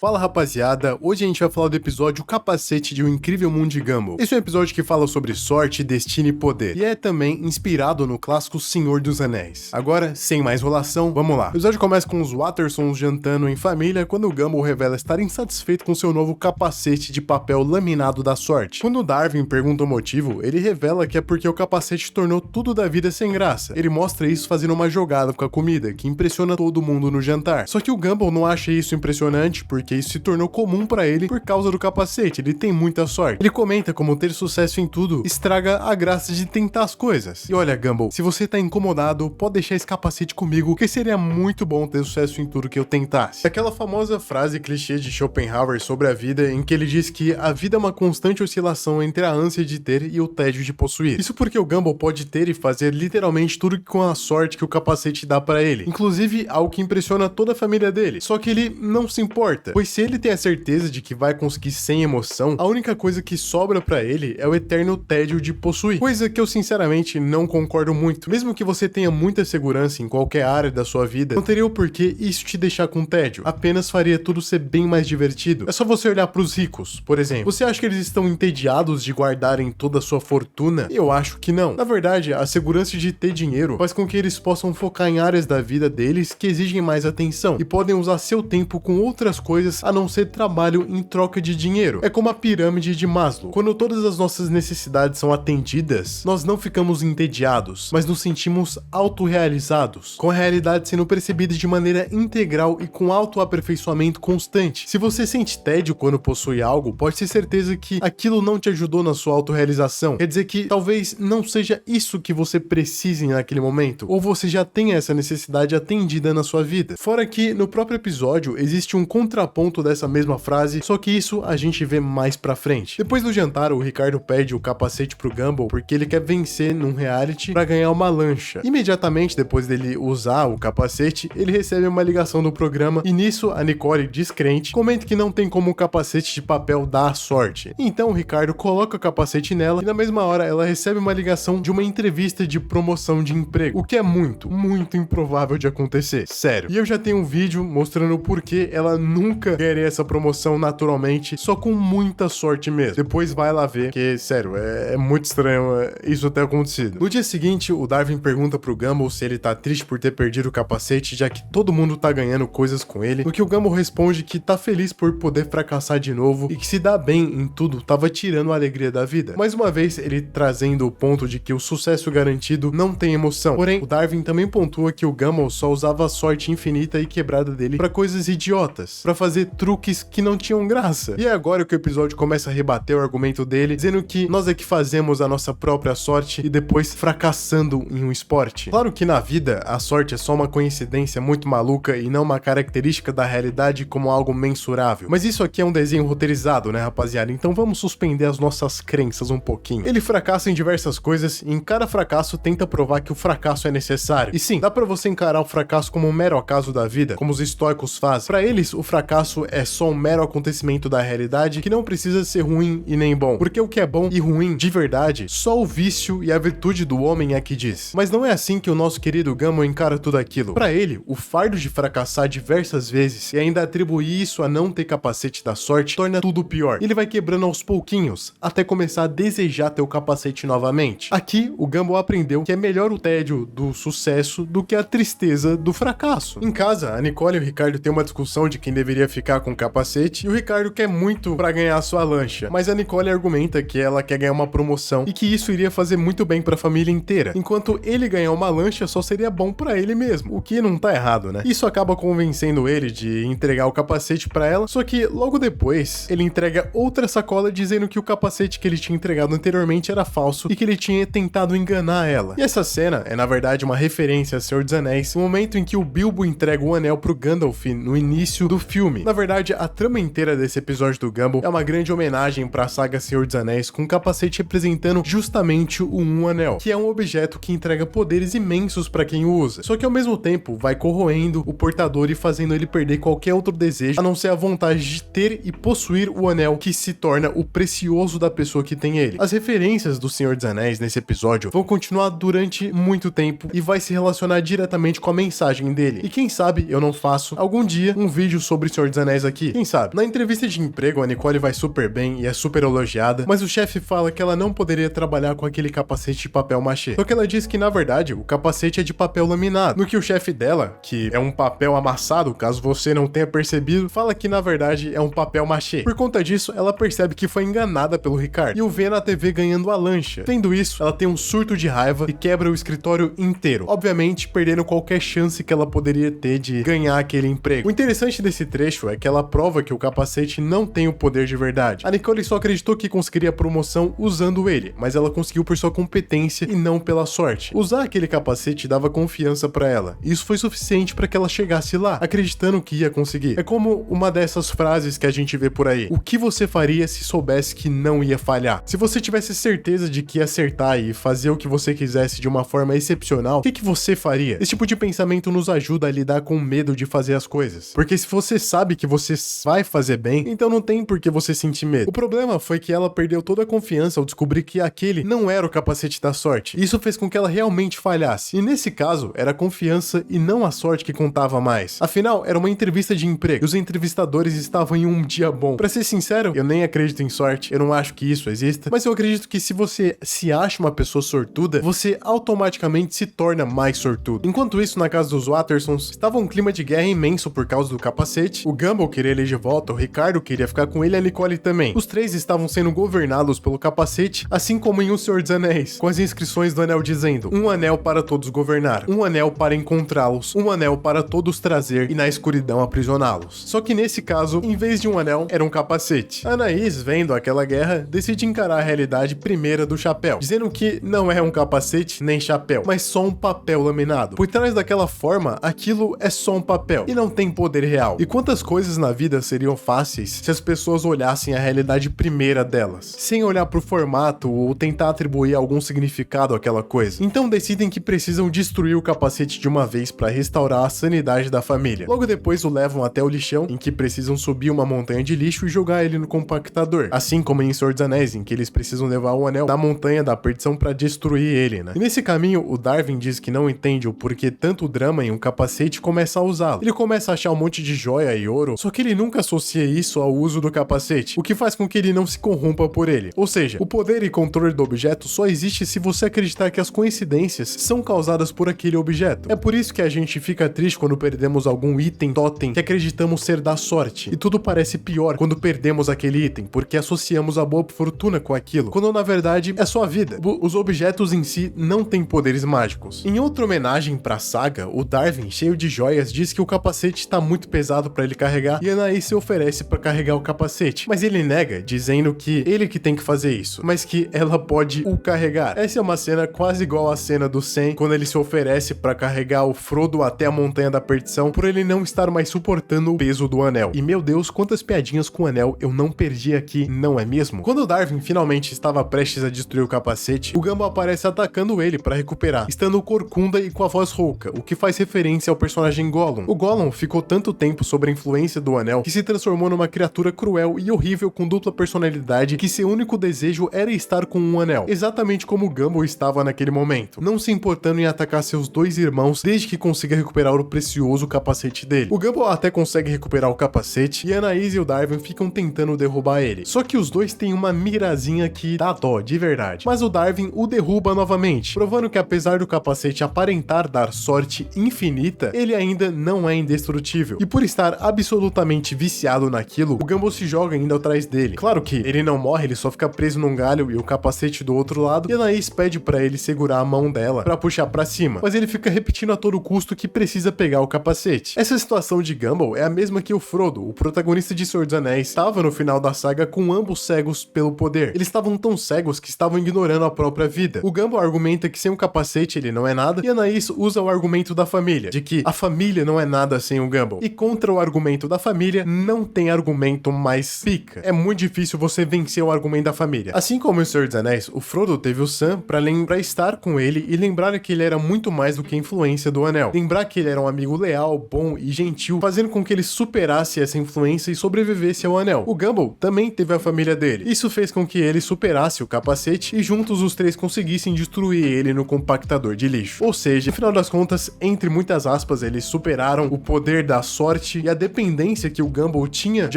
Fala rapaziada, hoje a gente vai falar do episódio Capacete de Um Incrível Mundo de Gumball. Esse é um episódio que fala sobre sorte, destino e poder, e é também inspirado no clássico Senhor dos Anéis. Agora, sem mais enrolação, vamos lá. O episódio começa com os Wattersons jantando em família quando o Gumball revela estar insatisfeito com seu novo capacete de papel laminado da sorte. Quando o Darwin pergunta o motivo, ele revela que é porque o capacete tornou tudo da vida sem graça. Ele mostra isso fazendo uma jogada com a comida, que impressiona todo mundo no jantar. Só que o Gumball não acha isso impressionante, porque isso se tornou comum pra ele por causa do capacete, ele tem muita sorte. Ele comenta como ter sucesso em tudo estraga a graça de tentar as coisas. E olha, Gumball, se você tá incomodado, pode deixar esse capacete comigo, que seria muito bom ter sucesso em tudo que eu tentasse. Aquela famosa frase clichê de Schopenhauer sobre a vida, em que ele diz que a vida é uma constante oscilação entre a ânsia de ter e o tédio de possuir. Isso porque o Gumball pode ter e fazer literalmente tudo com a sorte que o capacete dá pra ele, inclusive algo que impressiona toda a família dele. Só que ele não se importa, pois se ele tem a certeza de que vai conseguir sem emoção, a única coisa que sobra pra ele é o eterno tédio de possuir, coisa que eu sinceramente não concordo muito. Mesmo que você tenha muita segurança em qualquer área da sua vida, não teria o porquê isso te deixar com tédio, apenas faria tudo ser bem mais divertido. É só você olhar pros ricos, por exemplo. Você acha que eles estão entediados de guardarem toda a sua fortuna? Eu acho que não. Na verdade, a segurança de ter dinheiro faz com que eles possam focar em áreas da vida deles que exigem mais atenção e podem usar seu tempo com outras coisas a não ser trabalho em troca de dinheiro. É como a pirâmide de Maslow. Quando todas as nossas necessidades são atendidas, nós não ficamos entediados, mas nos sentimos autorrealizados, com a realidade sendo percebida de maneira integral e com autoaperfeiçoamento constante. Se você sente tédio quando possui algo, pode ter certeza que aquilo não te ajudou na sua autorrealização. Quer dizer que talvez não seja isso que você precise naquele momento, ou você já tenha essa necessidade atendida na sua vida. Fora que no próprio episódio existe um contraponto dessa mesma frase, só que isso a gente vê mais pra frente. Depois do jantar, o Ricardo pede o capacete pro Gumball porque ele quer vencer num reality pra ganhar uma lancha. Imediatamente depois dele usar o capacete, ele recebe uma ligação do programa e nisso a Nicole, descrente, comenta que não tem como o capacete de papel dar a sorte. Então o Ricardo coloca o capacete nela e na mesma hora ela recebe uma ligação de uma entrevista de promoção de emprego, o que é muito improvável de acontecer, sério. E eu já tenho um vídeo mostrando o porquê ela nunca ganharia essa promoção naturalmente, só com muita sorte mesmo. Depois vai lá ver, que sério, é muito estranho isso ter acontecido. No dia seguinte, o Darwin pergunta pro Gumball se ele tá triste por ter perdido o capacete, já que todo mundo tá ganhando coisas com ele, no que o Gumball responde que tá feliz por poder fracassar de novo e que se dar bem em tudo tava tirando a alegria da vida. Mais uma vez, ele trazendo o ponto de que o sucesso garantido não tem emoção. Porém, o Darwin também pontua que o Gumball só usava a sorte infinita e quebrada dele pra coisas idiotas, pra fazer truques que não tinham graça. E é agora que o episódio começa a rebater o argumento dele, dizendo que nós é que fazemos a nossa própria sorte e depois fracassando em um esporte. Claro que na vida, a sorte é só uma coincidência muito maluca e não uma característica da realidade como algo mensurável. Mas isso aqui é um desenho roteirizado, né, rapaziada? Então vamos suspender as nossas crenças um pouquinho. Ele fracassa em diversas coisas e em cada fracasso tenta provar que o fracasso é necessário. E sim, dá pra você encarar o fracasso como um mero acaso da vida, como os estoicos fazem. Pra eles, o fracasso é só um mero acontecimento da realidade que não precisa ser ruim e nem bom. Porque o que é bom e ruim, de verdade, só o vício e a virtude do homem é que diz. Mas não é assim que o nosso querido Gumball encara tudo aquilo. Pra ele, o fardo de fracassar diversas vezes e ainda atribuir isso a não ter capacete da sorte torna tudo pior. Ele vai quebrando aos pouquinhos, até começar a desejar ter o capacete novamente. Aqui, o Gumball aprendeu que é melhor o tédio do sucesso do que a tristeza do fracasso. Em casa, a Nicole e o Ricardo têm uma discussão de quem deveria ficar com o capacete e o Ricardo quer muito pra ganhar a sua lancha, mas a Nicole argumenta que ela quer ganhar uma promoção e que isso iria fazer muito bem pra família inteira, enquanto ele ganhar uma lancha só seria bom pra ele mesmo, o que não tá errado, né? Isso acaba convencendo ele de entregar o capacete pra ela, só que logo depois ele entrega outra sacola dizendo que o capacete que ele tinha entregado anteriormente era falso e que ele tinha tentado enganar ela. E essa cena é na verdade uma referência a Senhor dos Anéis, no momento em que o Bilbo entrega o anel pro Gandalf no início do filme. Na verdade, a trama inteira desse episódio do Gumball é uma grande homenagem pra saga Senhor dos Anéis, com um capacete representando justamente o Um Anel, que é um objeto que entrega poderes imensos pra quem o usa, só que ao mesmo tempo vai corroendo o portador e fazendo ele perder qualquer outro desejo, a não ser a vontade de ter e possuir o anel, que se torna o precioso da pessoa que tem ele. As referências do Senhor dos Anéis nesse episódio vão continuar durante muito tempo e vai se relacionar diretamente com a mensagem dele. E quem sabe eu não faço algum dia um vídeo sobre o Senhor dos dos Anéis aqui? Quem sabe? Na entrevista de emprego, a Nicole vai super bem e é super elogiada, mas o chefe fala que ela não poderia trabalhar com aquele capacete de papel machê. Só que ela diz que, na verdade, o capacete é de papel laminado, no que o chefe dela, que é um papel amassado, caso você não tenha percebido, fala que, na verdade, é um papel machê. Por conta disso, ela percebe que foi enganada pelo Ricardo e o vê na TV ganhando a lancha. Vendo isso, ela tem um surto de raiva e quebra o escritório inteiro, obviamente perdendo qualquer chance que ela poderia ter de ganhar aquele emprego. O interessante desse trecho é que ela prova que o capacete não tem o poder de verdade. A Nicole só acreditou que conseguiria a promoção usando ele, mas ela conseguiu por sua competência e não pela sorte. Usar aquele capacete dava confiança pra ela, e isso foi suficiente para que ela chegasse lá, acreditando que ia conseguir. É como uma dessas frases que a gente vê por aí: o que você faria se soubesse que não ia falhar? Se você tivesse certeza de que ia acertar e fazer o que você quisesse de uma forma excepcional, o que você faria? Esse tipo de pensamento nos ajuda a lidar com o medo de fazer as coisas, porque se você sabe que você vai fazer bem, então não tem por que você sentir medo. O problema foi que ela perdeu toda a confiança ao descobrir que aquele não era o capacete da sorte. Isso fez com que ela realmente falhasse, e nesse caso era a confiança e não a sorte que contava mais. Afinal, era uma entrevista de emprego e os entrevistadores estavam em um dia bom. Pra ser sincero, eu nem acredito em sorte, eu não acho que isso exista, mas eu acredito que se você se acha uma pessoa sortuda, você automaticamente se torna mais sortudo. Enquanto isso, na casa dos Wattersons, estava um clima de guerra imenso por causa do capacete. O Gumball queria ele de volta, o Ricardo queria ficar com ele e a Nicole também. Os três estavam sendo governados pelo capacete, assim como em O Senhor dos Anéis, com as inscrições do anel dizendo: um anel para todos governar, um anel para encontrá-los, um anel para todos trazer e na escuridão aprisioná-los. Só que nesse caso, em vez de um anel, era um capacete. Anaís, vendo aquela guerra, decide encarar a realidade primeira do chapéu, dizendo que não é um capacete nem chapéu, mas só um papel laminado. Por trás daquela forma, aquilo é só um papel e não tem poder real. E quantas coisas na vida seriam fáceis se as pessoas olhassem a realidade primeira delas, sem olhar pro formato ou tentar atribuir algum significado àquela coisa. Então decidem que precisam destruir o capacete de uma vez para restaurar a sanidade da família. Logo depois o levam até o lixão, em que precisam subir uma montanha de lixo e jogar ele no compactador, assim como em Senhor dos Anéis, em que eles precisam levar o anel da montanha da perdição para destruir ele, né? E nesse caminho, o Darwin diz que não entende o porquê tanto drama em um capacete e começa a usá-lo. Ele começa a achar um monte de joia e ouro, só que ele nunca associa isso ao uso do capacete, o que faz com que ele não se corrompa por ele. Ou seja, o poder e controle do objeto só existe se você acreditar que as coincidências são causadas por aquele objeto. É por isso que a gente fica triste quando perdemos algum item totem que acreditamos ser da sorte, e tudo parece pior quando perdemos aquele item, porque associamos a boa fortuna com aquilo, quando na verdade é só a vida. Os objetos em si não têm poderes mágicos. Em outra homenagem pra saga, o Darwin, cheio de joias, diz que o capacete está muito pesado para ele carregar e Anaís se oferece para carregar o capacete, mas ele nega, dizendo que ele que tem que fazer isso, mas que ela pode o carregar. Essa é uma cena quase igual à cena do Sam, quando ele se oferece para carregar o Frodo até a Montanha da Perdição, por ele não estar mais suportando o peso do anel. E meu Deus, quantas piadinhas com o anel eu não perdi aqui, não é mesmo? Quando o Darwin finalmente estava prestes a destruir o capacete, o Gumball aparece atacando ele para recuperar, estando corcunda e com a voz rouca, o que faz referência ao personagem Gollum. O Gollum ficou tanto tempo sob a influência do anel que se transformou numa criatura cruel e horrível com dupla personalidade, que seu único desejo era estar com um anel, exatamente como o Gumball estava naquele momento, não se importando em atacar seus dois irmãos desde que consiga recuperar o precioso capacete dele. O Gumball até consegue recuperar o capacete e Anaís e o Darwin ficam tentando derrubar ele, só que os dois têm uma mirazinha que dá dó, de verdade. Mas o Darwin o derruba novamente, provando que apesar do capacete aparentar dar sorte infinita, ele ainda não é indestrutível. E por estar absolutamente viciado naquilo, o Gumball se joga ainda atrás dele. Claro que ele não morre, ele só fica preso num galho e o capacete do outro lado, e Anaís pede pra ele segurar a mão dela pra puxar pra cima, mas ele fica repetindo a todo custo que precisa pegar o capacete. Essa situação de Gumball é a mesma que o Frodo, o protagonista de Senhor dos Anéis, estava no final da saga com ambos cegos pelo poder. Eles estavam tão cegos que estavam ignorando a própria vida. O Gumball argumenta que sem o capacete ele não é nada, e Anaís usa o argumento da família, de que a família não é nada sem o Gumball. E contra o argumento da família, não tem argumento mais pica. É muito difícil você vencer o argumento da família. Assim como em Senhor dos Anéis, o Frodo teve o Sam pra estar com ele e lembrar que ele era muito mais do que a influência do anel. Lembrar que ele era um amigo leal, bom e gentil, fazendo com que ele superasse essa influência e sobrevivesse ao anel. O Gumball também teve a família dele. Isso fez com que ele superasse o capacete e juntos os três conseguissem destruir ele no compactador de lixo. Ou seja, no final das contas, entre muitas aspas, eles superaram o poder da sorte e a dependência que o Gumball tinha de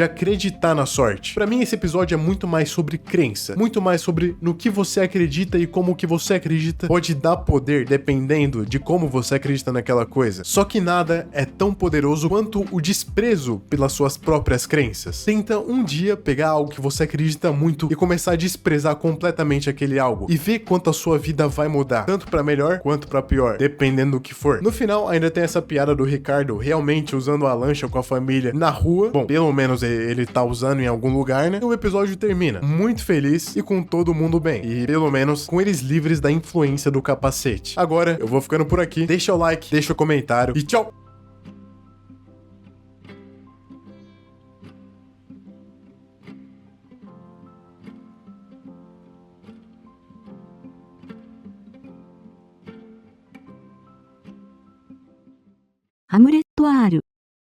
acreditar na sorte. Pra mim, esse episódio é muito mais sobre crença, muito mais sobre no que você acredita e como o que você acredita pode dar poder dependendo de como você acredita naquela coisa. Só que nada é tão poderoso quanto o desprezo pelas suas próprias crenças. Tenta um dia pegar algo que você acredita muito e começar a desprezar completamente aquele algo e ver quanto a sua vida vai mudar, tanto pra melhor quanto pra pior, dependendo do que for. No final, ainda tem essa piada do Ricardo realmente usando a lancha com a família na rua. Bom, pelo menos ele tá usando em algum lugar, né? E o episódio termina muito feliz e com todo mundo bem. E pelo menos com eles livres da influência do capacete. Agora, eu vou ficando por aqui. Deixa o like, deixa o comentário e tchau!ハムレット R